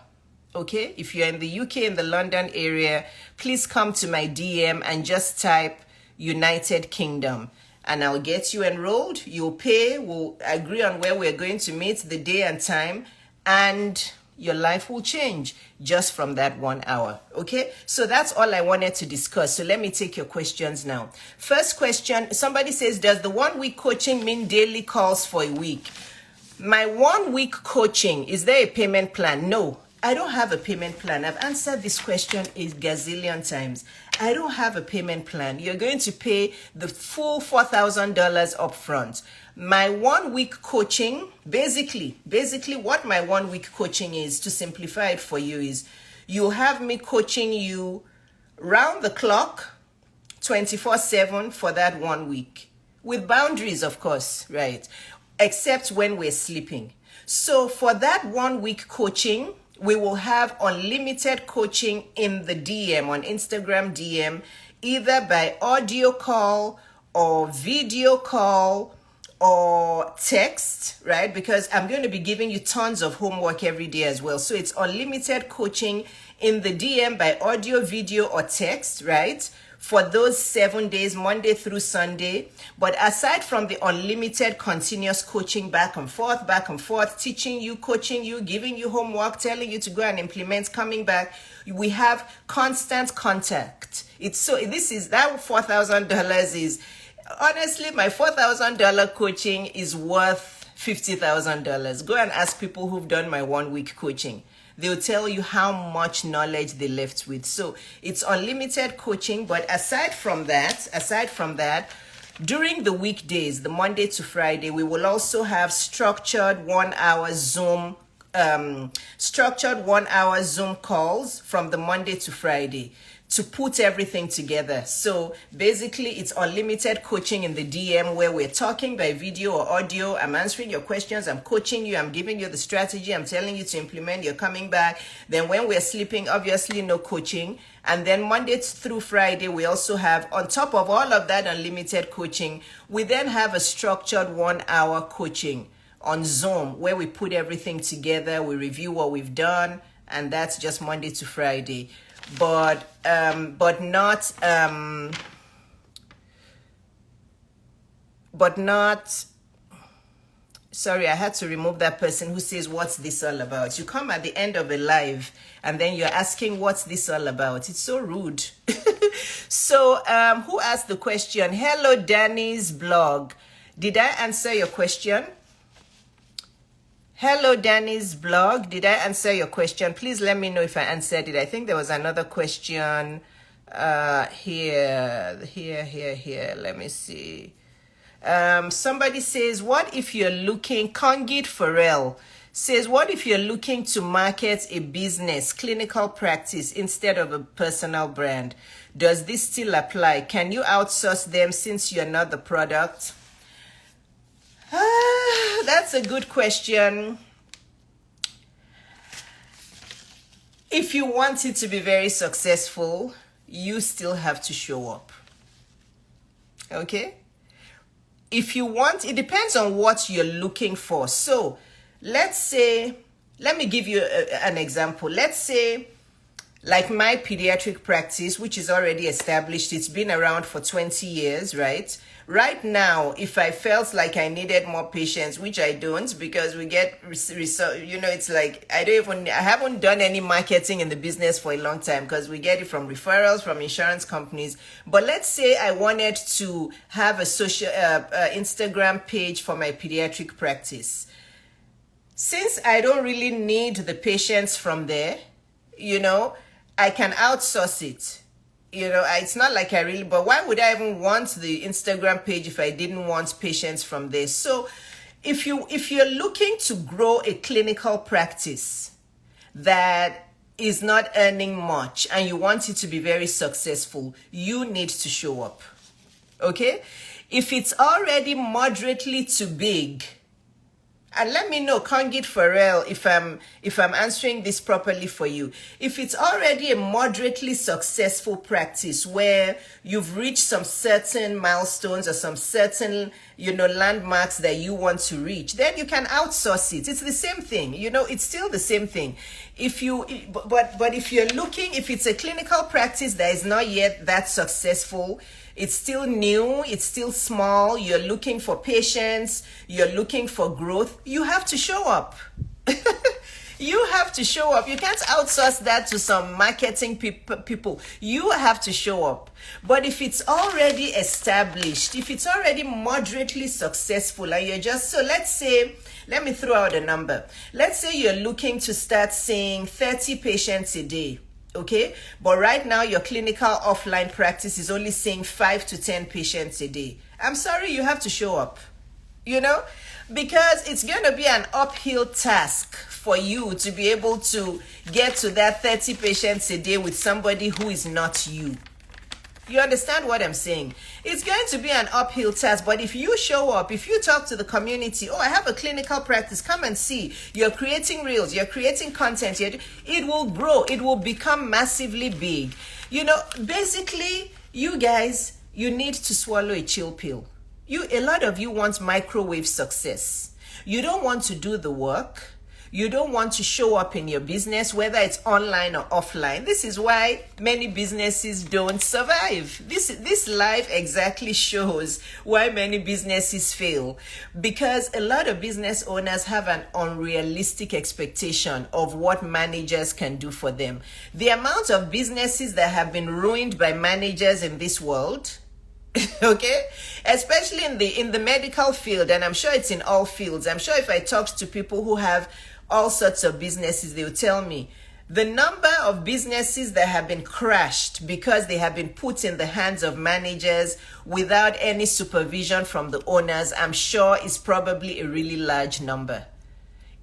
Okay? If you're in the UK, in the London area, please come to my DM and just type United Kingdom and I'll get you enrolled. You'll pay, we'll agree on where we're going to meet, the day and time, and your life will change just from that 1 hour. Okay, so that's all I wanted to discuss. So let me take your questions now. First question, somebody says, does the 1 week coaching mean daily calls for a week? My 1 week coaching, is there a payment plan? No. I don't have a payment plan. I've answered this question a gazillion times. I don't have a payment plan. You're going to pay the full $4,000 upfront. My 1 week coaching, basically what my 1 week coaching is, to simplify it for you, is you'll have me coaching you round the clock, 24/7 for that 1 week. With boundaries, of course, right? Except when we're sleeping. So for that 1 week coaching, we will have unlimited coaching in the DM, on Instagram DM, either by audio call or video call or text, right? Because I'm going to be giving you tons of homework every day as well. So it's unlimited coaching in the DM by audio, video, or text, right? For those 7 days, Monday through Sunday. But aside from the unlimited continuous coaching back and forth, teaching you, coaching you, giving you homework, telling you to go and implement, coming back, we have constant contact. It's so, this is, that $4,000 is, honestly, my $4,000 coaching is worth $50,000. Go and ask people who've done my 1 week coaching. They'll tell you how much knowledge they left with. So it's unlimited coaching. But aside from that, during the weekdays, the Monday to Friday, we will also have structured 1 hour Zoom calls from the Monday to Friday to put everything together. So basically, it's unlimited coaching in the DM, where we're talking by video or audio. I'm answering your questions, I'm coaching you, I'm giving you the strategy, I'm telling you to implement, you're coming back. Then when we're sleeping, obviously no coaching. And then Monday through Friday, we also have, on top of all of that unlimited coaching, we then have a structured 1 hour coaching on Zoom, where we put everything together, we review what we've done, and that's just Monday to Friday. But not sorry, I had to remove that person who says, what's this all about? You come at the end of a live and then you're asking, what's this all about? It's so rude. So who asked the question? Hello, Danny's blog. Did I answer your question? Hello, Danny's blog. Did I answer your question? Please let me know if I answered it. I think there was another question here. Let me see. Somebody says, what if you're looking, Kongit Farrell says, what if you're looking to market a business, clinical practice, instead of a personal brand? Does this still apply? Can you outsource them since you're not the product? That's a good question. If you want it to be very successful, you still have to show up. Okay? If you want, it depends on what you're looking for. So let's say, let me give you an example. Let's say, like my pediatric practice, which is already established, it's been around for 20 years, right? Right now, if I felt like I needed more patients, which I don't, because we get, it's like, I haven't done any marketing in the business for a long time, because we get it from referrals from insurance companies. But let's say I wanted to have a social Instagram page for my pediatric practice. Since I don't really need the patients from there, I can outsource it. It's not like I really, but why would I even want the Instagram page if I didn't want patients from there? So if you're looking to grow a clinical practice that is not earning much and you want it to be very successful, you need to show up. Okay? If it's already moderately too big, and let me know, Kongit Farrell, if I'm answering this properly for you. If it's already a moderately successful practice where you've reached some certain milestones or some certain, landmarks that you want to reach, then you can outsource it. It's the same thing, it's still the same thing. But if you're looking, if it's a clinical practice that is not yet that successful, it's still new, it's still small, you're looking for patients, you're looking for growth, you have to show up. You have to show up. You can't outsource that to some marketing people. You have to show up. But if it's already established, if it's already moderately successful, and you're just, so let's say Let me throw out a number. Let's say you're looking to start seeing 30 patients a day. Okay, but right now your clinical offline practice is only seeing 5 to 10 patients a day. I'm sorry, you have to show up, because it's going to be an uphill task for you to be able to get to that 30 patients a day with somebody who is not you. You understand what I'm saying? It's going to be an uphill task, but if you show up, if you talk to the community, I have a clinical practice, come and see. You're creating reels, you're creating content, it will grow, it will become massively big. Basically, you guys, you need to swallow a chill pill. A lot of you want microwave success. You don't want to do the work. You don't want to show up in your business, whether it's online or offline. This is why many businesses don't survive. This live exactly shows why many businesses fail. Because a lot of business owners have an unrealistic expectation of what managers can do for them. The amount of businesses that have been ruined by managers in this world, okay, especially in the medical field, and I'm sure it's in all fields. I'm sure if I talked to people who have all sorts of businesses, they will tell me the number of businesses that have been crashed because they have been put in the hands of managers without any supervision from the owners, I'm sure is probably a really large number.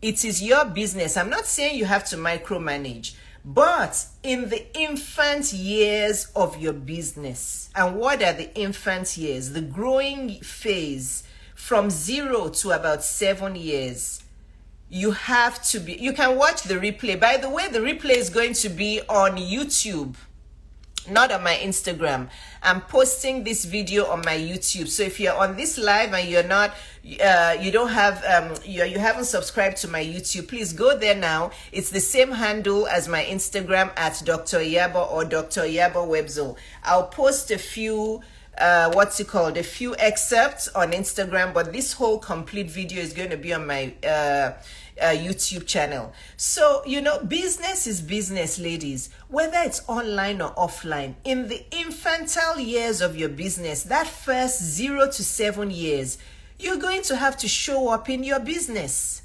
It is your business. I'm not saying you have to micromanage, but in the infant years of your business, and what are the infant years? The growing phase from 0 to about 7 years. You have to be, you can watch the replay. By the way, the replay is going to be on YouTube, not on my Instagram. I'm posting this video on my YouTube. So if you're on this live and you're not, you don't have, you haven't subscribed to my YouTube, please go there now. It's the same handle as my Instagram at Dr. Iyabo or Dr. Iyabo Webzone. I'll post a few a few excerpts on Instagram, but this whole complete video is going to be on my YouTube channel. So, business is business, ladies, whether it's online or offline. In the infantile years of your business, that first 0 to 7 years, you're going to have to show up in your business.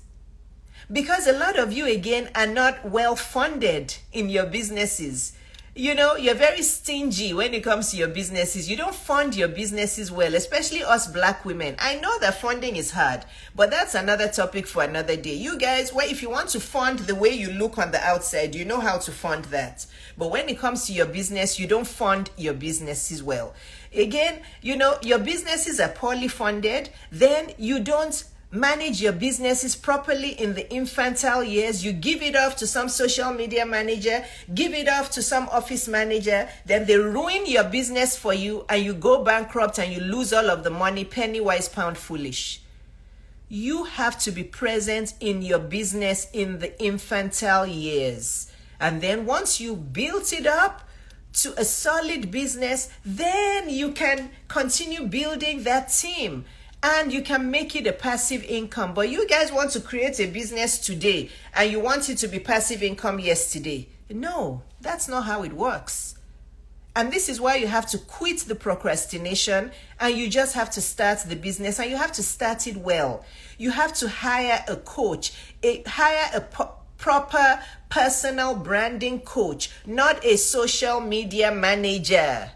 Because a lot of you, again, are not well funded in your businesses. You're very stingy when it comes to your businesses. You don't fund your businesses well, especially us Black women. I know that funding is hard, but that's another topic for another day. You guys, if you want to fund the way you look on the outside, you know how to fund that. But when it comes to your business, you don't fund your businesses well. Again, your businesses are poorly funded, then you don't manage your businesses properly in the infantile years. You give it off to some social media manager, give it off to some office manager, then they ruin your business for you and you go bankrupt and you lose all of the money, penny wise, pound foolish. You have to be present in your business in the infantile years. And then once you build it up to a solid business, then you can continue building that team. And you can make it a passive income. But you guys want to create a business today and you want it to be passive income yesterday. No, that's not how it works. And this is why you have to quit the procrastination and you just have to start the business, and you have to start it well. You have to hire a coach, hire a proper personal branding coach, not a social media manager.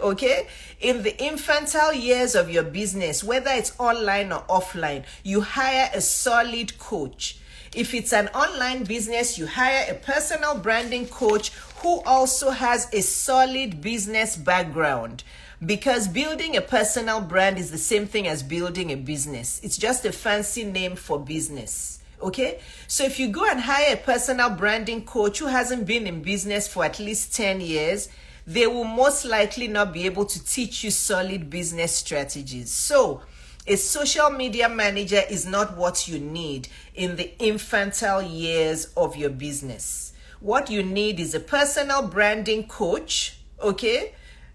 Okay, in the infantile years of your business, whether it's online or offline, you hire a solid coach. If it's an online business, you hire a personal branding coach who also has a solid business background, because building a personal brand is the same thing as building a business. It's just a fancy name for business. Okay, so if you go and hire a personal branding coach who hasn't been in business for at least 10 years, they will most likely not be able to teach you solid business strategies. So a social media manager is not what you need in the infantile years of your business. What you need is a personal branding coach, okay?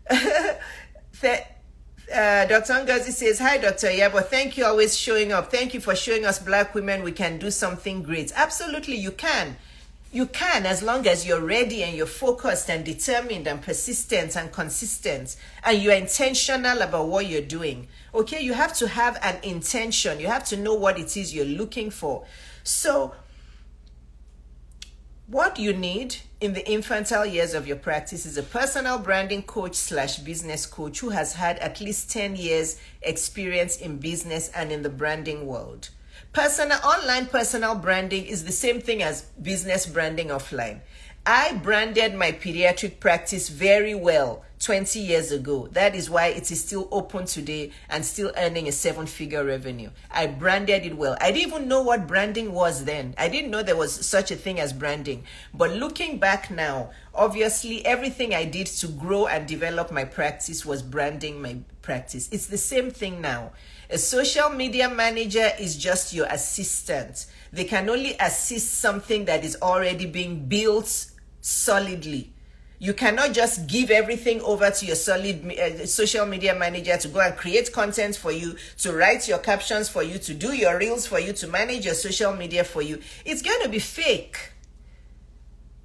Dr. Ngozi says, hi, Dr. Iyabo, thank you always showing up. Thank you for showing us Black women we can do something great. Absolutely, you can. You can, as long as you're ready and you're focused and determined and persistent and consistent, and you're intentional about what you're doing. Okay, you have to have an intention. You have to know what it is you're looking for. So what you need in the infantile years of your practice is a personal branding coach / business coach who has had at least 10 years experience in business and in the branding world. Online personal branding is the same thing as business branding offline. I branded my pediatric practice very well 20 years ago. That is why it is still open today and still earning a 7-figure revenue. I branded it well. I didn't even know what branding was then. I didn't know there was such a thing as branding. But looking back now, obviously everything I did to grow and develop my practice was branding my practice. It's the same thing now. A social media manager is just your assistant. They can only assist something that is already being built solidly. You cannot just give everything over to your social media manager to go and create content for you, to write your captions for you, to do your reels for you, to manage your social media for you. It's going to be fake.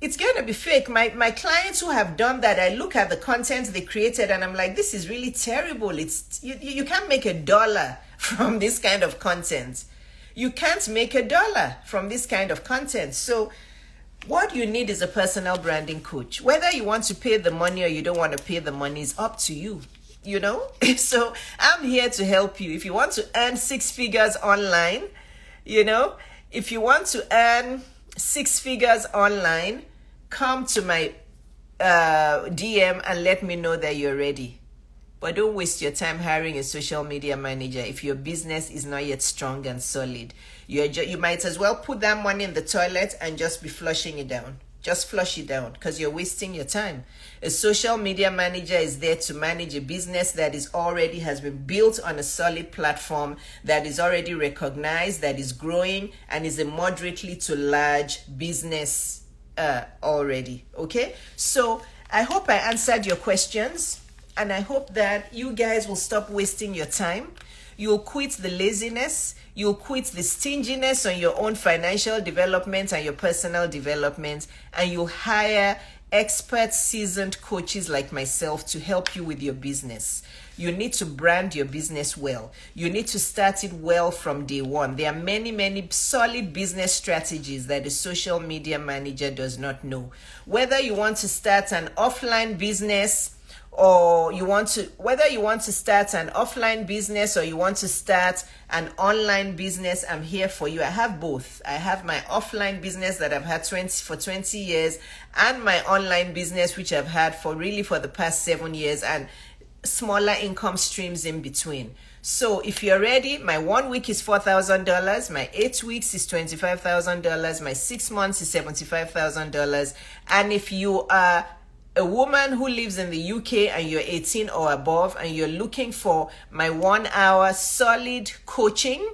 It's going to be fake. My clients who have done that, I look at the content they created and I'm like, this is really terrible. You can't make $1 from this kind of content. You can't make $1 from this kind of content. So what you need is a personal branding coach. Whether you want to pay the money or you don't want to pay the money is up to you, you know? So I'm here to help you. If you want to earn 6 figures online, you know, if you want to earn 6 figures online, come to my DM and let me know that you're ready. But don't waste your time hiring a social media manager if your business is not yet strong and solid. You might as well put that money in the toilet and just be flushing it down. Just flush it down because you're wasting your time. A social media manager is there to manage a business that has been built on a solid platform, that is already recognized, that is growing, and is a moderately to large business already. Okay, so I hope I answered your questions, and I hope that you guys will stop wasting your time. You'll quit the laziness. You'll quit the stinginess on your own financial development and your personal development, and you'll hire expert, seasoned coaches like myself to help you with your business. You need to brand your business well. You need to start it well from day one. There are many, many solid business strategies that a social media manager does not know. Whether you want to start an offline business or whether you want to start an offline business or you want to start an online business, I'm here for you. I have both. I have my offline business that I've had for 20 years and my online business, which I've had for the past 7 years, and smaller income streams in between. So if you're ready, my 1 week is $4,000, my 8 weeks is $25,000, my 6 months is $75,000. And if you are a woman who lives in the UK and you're 18 or above and you're looking for my 1 hour solid coaching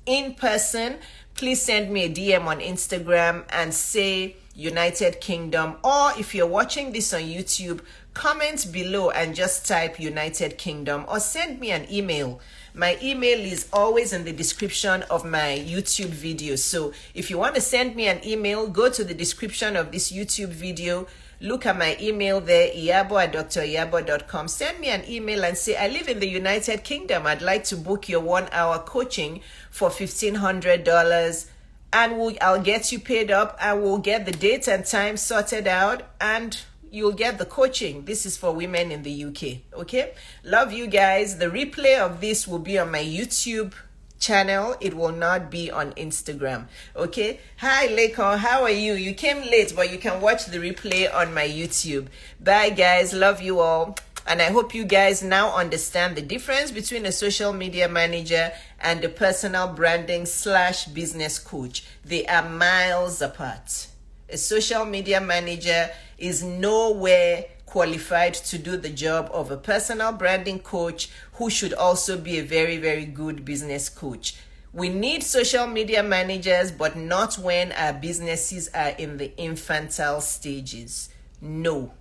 in person, please send me a DM on Instagram and say United Kingdom. Or if you're watching this on YouTube, comment below and just type United Kingdom, or send me an email. My email is always in the description of my YouTube video. So if you want to send me an email, go to the description of this YouTube video. Look at my email there, Iyabo@driyabo.com. Send me an email and say, I live in the United Kingdom. I'd like to book your 1 hour coaching for $1,500. And I'll get you paid up. I will get the date and time sorted out, and you'll get the coaching. This is for women in the UK. Okay? Love you guys. The replay of this will be on my YouTube channel. It will not be on Instagram. Okay? Hi Lekon, how are you? You came late, but you can watch the replay on my YouTube. Bye guys. Love you all. And I hope you guys now understand the difference between a social media manager and a personal branding / business coach. They are miles apart. A social media manager is nowhere qualified to do the job of a personal branding coach, who should also be a very, very good business coach. We need social media managers, but not when our businesses are in the infantile stages. No.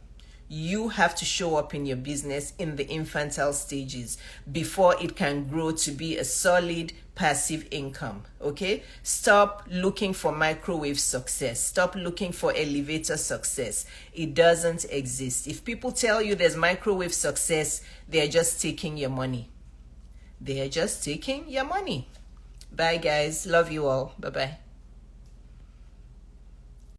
You have to show up in your business in the infantile stages before it can grow to be a solid passive income. Okay, stop looking for microwave success. Stop looking for elevator success. It doesn't exist. If people tell you there's microwave success, they're just taking your money. They're just taking your money. Bye guys, love you all. Bye bye.